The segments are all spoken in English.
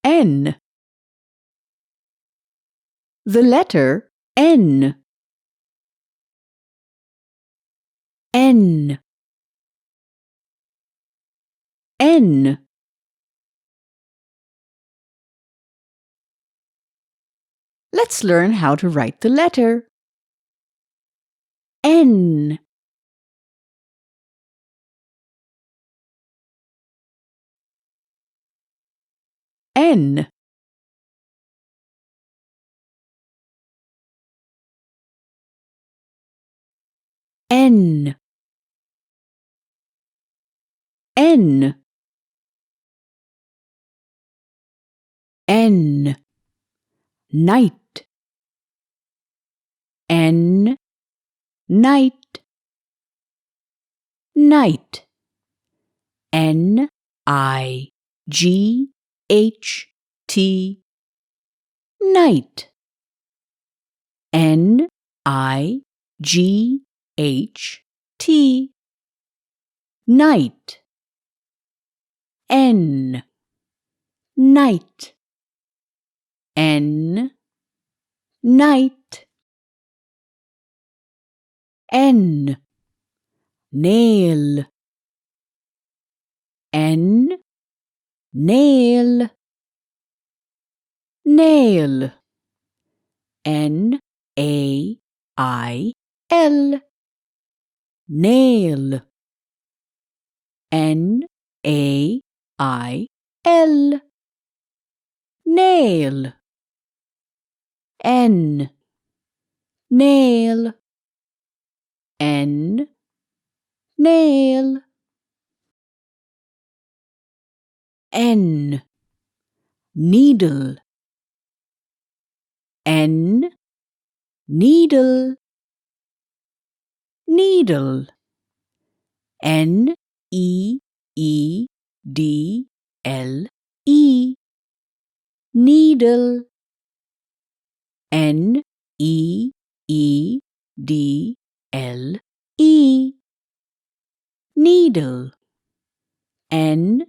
N. The letter N. N. N. Let's learn how to write the letter N. N. N. N. N. Night. N. Night. Night. N. I. G. H. T. Night. N. I. G. H. T. Night. N. Night. N. Night. N. Nail. N. Nail. Nail. N. A. I. L. Nail. N. A. I. L. Nail. N. Nail. N. Nail. N. Needle. N. Needle. Needle. N. E. E. D. L. E. Needle. N. E. E. D. L. E. Needle. N.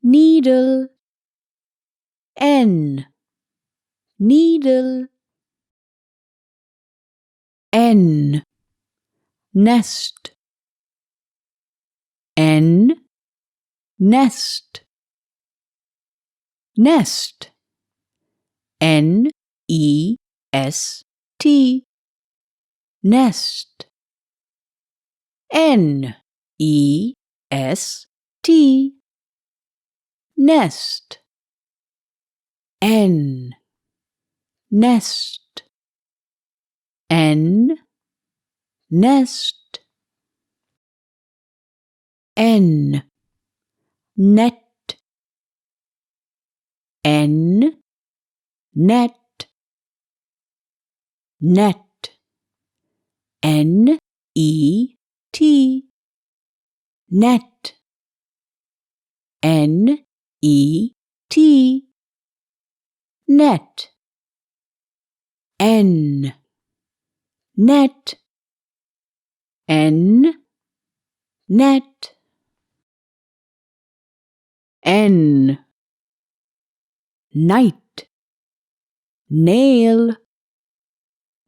Needle. N. Needle. N. Nest. N. Nest. Nest. N. E. S. T. Nest. N. E. S. T. Nest. N. Nest. N. Nest. N. Net. N. Net. Net. N. E. T. Net. N. E. T. Net. N. Net. N. Net. N. Night. Nail.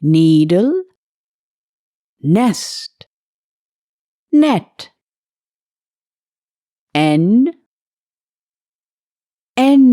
Needle. Nest. Net. N. N.